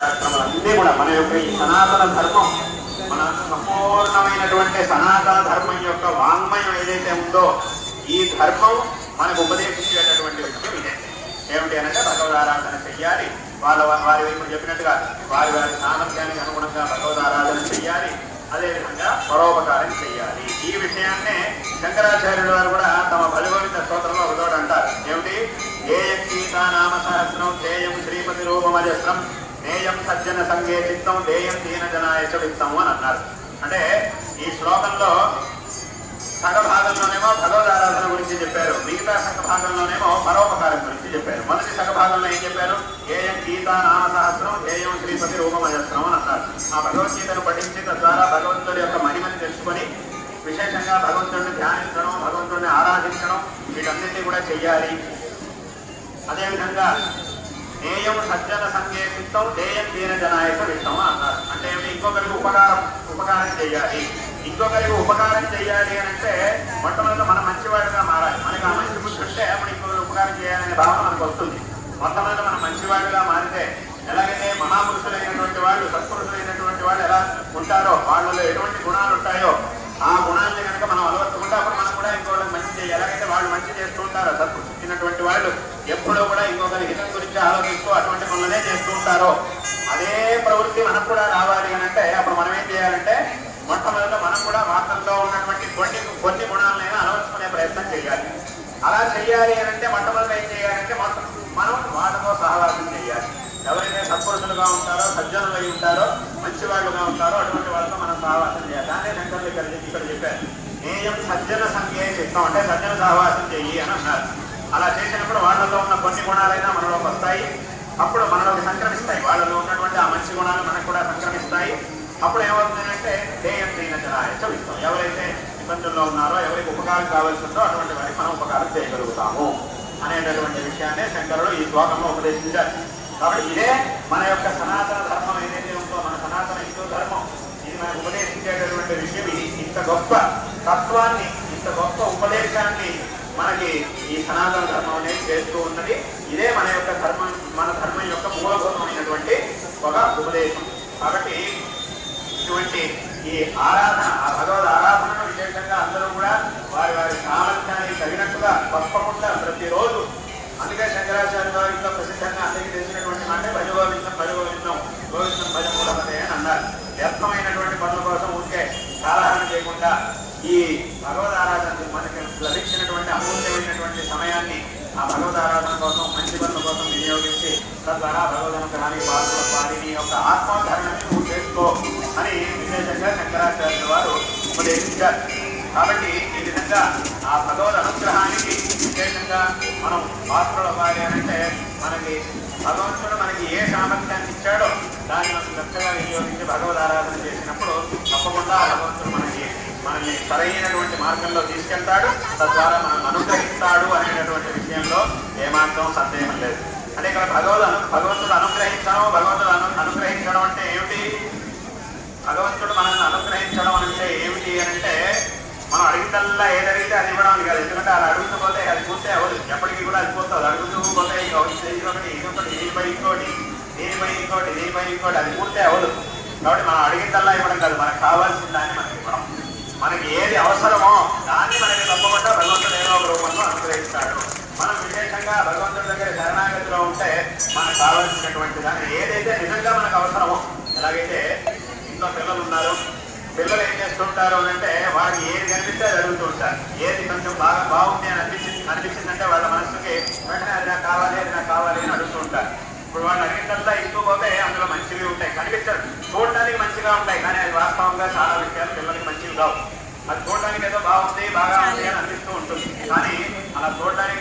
అన్నీ కూడా మన యొక్క ఈ సనాతన ధర్మం, మన సంపూర్ణమైనటువంటి సనాతన ధర్మం యొక్క వాంగ్మయం ఏదైతే ఉందో ఈ ధర్మం మనకు ఉపదేశించేటటువంటి విషయం ఇదే. ఏమిటి అంటే భగవదారాధన చెయ్యాలి, వారి వైపు చెప్పినట్టుగా వారి సామర్థ్యానికి అనుగుణంగా భగవదారాధన చెయ్యాలి, అదేవిధంగా పరోపకారం చెయ్యాలి. ఈ విషయాన్నే శంకరాచార్యుల వారు కూడా తమ భగవద్గీత స్తోత్రంలో ఒక చోట అంటారు. ఏమిటి? ధ్యేయం గీతా నామ సహస్రం, ధ్యేయం శ్రీపతి రూపమజస్రం, ధ్యేయం సజ్జన సంగే చిత్తం, ధ్యేయం దీన జనాయచ విత్తం అని అన్నారు. అంటే ఈ శ్లోకంలో సగభాగంలోనేమో భగవదారాధన గురించి చెప్పారు, మిగతా సగభాగంలోనేమో పరోపకారం గురించి చెప్పారు. మొదటి సగభాగంలో ఏం చెప్పారు? ధ్యేయం గీతా నామ సహస్రం, ధ్యేయం శ్రీపతి రూపమజస్రం అని అన్నారు. ఆ భగవద్గీతను పఠించి తద్వారా భగవంతుడి యొక్క మహిమని తెలుసుకొని విశేషంగా భగవంతుడిని ధ్యానించడం, భగవంతుడిని ఆరాధించడం, వీటన్నింటినీ కూడా చెయ్యాలి. అదేవిధంగా ధ్యేయం సజ్జన సంగే చిత్తం, ధ్యేయం దీన జనాయక విత్తం అన్నారు. అంటే ఇంకొకరికి ఉపకారం చేయాలి. ఇంకొకరికి ఉపకారం చేయాలి అని అంటే మొట్టమొదటి మనం మంచివాడిగా మారాలి. మనకి ఆ మంచి బుద్ధి ఉంటే మనం ఇంకొకరికి ఉపకారం చేయాలనే భావన మనకు వస్తుంది. మొట్టమొదటి మనం మంచివాడిగా మారితే ఎలాగైతే మహాపురుషులైనటువంటి వాళ్ళు, సత్పురుషులైనటువంటి వాళ్ళు ఎలా ఉంటారో, వాళ్ళలో ఎటువంటి గుణాలు ఉంటాయో ఆ గుణాన్ని కనుక మనం అలవర్చుకుంటే అప్పుడు మనం కూడా ఇంకొకరికి మంచి చేయాలి. ఎలాగైతే వాళ్ళు మంచి చేస్తూ ఉంటారో, సత్పురుషులైనటువంటి వాళ్ళు ఎప్పుడూ కూడా ఇంకొకరి హితం గురించి ఆలోచిస్తూ అటువంటి పనులనే చేస్తూ ఉంటారో అదే ప్రవృత్తి మనకు కూడా రావాలి అని అంటే అప్పుడు మనం ఏం చేయాలంటే మొట్టమొదట మనం కూడా వార్తల్లో ఉన్నటువంటి కొన్ని గుణాలనైనా అలవర్చుకునే ప్రయత్నం చేయాలి. అలా చెయ్యాలి అని అంటే మొట్టమొదట ఏం చేయాలంటే మనం వాళ్ళతో సహవాసం చేయాలి. ఎవరైతే సత్పురుషులుగా ఉంటారో, సజ్జనులు అయి ఉంటారో, మంచి వాళ్ళుగా ఉంటారో అటువంటి వాళ్ళతో మనం సహవాసం చేయాలి. దాన్నే శంకర్లు ఇక్కడ చెప్పారు. ధ్యేయం సజ్జన సంగే చిత్తం, అంటే సజ్జన సహవాసం చెయ్యి అని అన్నారు. అలా చేసినప్పుడు వాళ్ళలో ఉన్న కొన్ని గుణాలైనా మనలోకి వస్తాయి, అప్పుడు మనలోకి సంక్రమిస్తాయి. వాళ్ళలో ఉన్నటువంటి ఆ మంచి గుణాలు మనకు కూడా సంక్రమిస్తాయి. అప్పుడు ఏమవుతుందంటే ధ్యేయం దీన జనాయచ విత్తం, ఎవరైతే ఇబ్బందుల్లో ఉన్నారో, ఎవరికి ఉపకారం కావాల్సిందో అటువంటి వారికి మనం ఉపకారం చేయగలుగుతాము అనేటటువంటి విషయాన్ని శంకరుడు ఈ శ్లోకంలో ఉపదేశించారు. కాబట్టి ఇదే మన యొక్క సనాతన ధర్మం ఏదైతే ఉందో, మన సనాతన హిందూ ధర్మం, ఇది మనకు ఉపదేశించేటటువంటి విషయం. ఇది ఇంత గొప్ప తత్వాన్ని, ఇంత గొప్ప ఉపదేశాన్ని మనకి ఈ సనాతన ధర్మం అనేది చేస్తూ ఉన్నది. ఇదే మన యొక్క ధర్మం యొక్క మూలభూతమైనటువంటి ఒక ఉపదేశం. కాబట్టి ఇటువంటి ఈ ఆరాధన, ఆ భగవద్ ఆరాధనను విశేషంగా అందరూ కూడా వారి వారి సామర్థ్యానికి తగినట్టుగా తప్పకుండా ప్రతిరోజు, అందుకే శంకరాచార్య వారి యొక్క ప్రసిద్ధంగా అందరికీ తెలిసినటువంటి మాట భజగోవిందం భజగోవిందం గోవిందం భజమూఢమతే అని అన్నారు. వ్యర్థమైనటువంటి పనుల కోసం ఉంటే కాలహరణ చేయకుండా ఈ భగవద్ ఆరాధన మనకి లభించినటువంటి అమూల్యమైనటువంటి సమయాన్ని ఆ భగవద్ ఆరాధన కోసం, మంచి పనుల కోసం వినియోగించి తద్వారా భగవద్ అనుగ్రహానికి పాల్గొన్న వారిని యొక్క ఆత్మోద్ధరణని నువ్వు చేసుకో అని విశేషంగా శంకరాచార్యుల వారు ఉపదేశించారు. కాబట్టి ఈ విధంగా ఆ భగవద్ అనుగ్రహానికి విశేషంగా మనం పాత్రలు అవ్వాలి అంటే మనకి భగవంతుడు మనకి ఏ సామర్థ్యాన్ని ఇచ్చాడో దాన్ని మనం చక్కగా వినియోగించి భగవద్ ఆరాధన చేసినప్పుడు తప్పకుండా భగవంతుడు మనల్ని సరైనటువంటి మార్గంలో తీసుకెళ్తాడు, తద్వారా మనం అనుగ్రహిస్తాడు అనేటటువంటి విషయంలో ఏమాత్రం సందేహం లేదు. అంటే ఇక్కడ భగవంతుడు అనుగ్రహించడం అంటే ఏమిటి? భగవంతుడు మనల్ని అనుగ్రహించడం అంటే ఏమిటి అని అంటే మనం అడిగితల్లా ఏదడిగితే అది ఇవ్వడం అని కాదు. ఎందుకంటే అలా అడుగుతూ పోతే అది పూర్తి అవ్వదు, ఎప్పటికీ కూడా అది పోతుంది. అడుగుతూ పోతే ఇదొకటి దీనిపై ఇంకోటి, దీనిపై ఇంకోటి, దీనిపై ఇంకోటి, అది పూర్తి అవ్వదు. కాబట్టి మనం అడిగితల్లా ఇవ్వడం కాదు, మనకు కావాల్సిన దాన్ని మనకి ఇవ్వడం. మనకి ఏది అవసరమో దాన్ని మనకి తప్పకుండా భగవంతుడు ఏదో ఒక రూపంలో అనుగ్రహిస్తాడు. మనం విశేషంగా భగవంతుడి దగ్గర శరణాగతిలో ఉంటే మనకు కావాల్సినటువంటి దాన్ని ఏదైతే నిజంగా మనకు అవసరమో, ఎలాగైతే ఇంట్లో పిల్లలు ఉన్నారు, పిల్లలు ఏం చేస్తుంటారు అంటే వారికి ఏది కనిపిస్తే అది అడుగుతూ ఉంటారు. ఏది కొంచెం బాగుంది అని అనిపించిందంటే వాళ్ళ మనసుకి వెంటనే అది నాకు కావాలి, అది నాకు కావాలి అని అడుగుతూ ఉంటారు. ఇప్పుడు వాళ్ళు అడిగినట్లా ఇస్తూ పోతే అందులో మంచివి ఉంటాయి, కనిపించదు, చూడటానికి మంచిగా ఉంటాయి, కానీ అది వాస్తవంగా చాలా విషయాలు పిల్లలకి మంచివి కావు. అది చూడటానికి ఏదో బాగా ఉంది అని అనిపిస్తూ ఉంటుంది, కానీ అలా చూడటానికి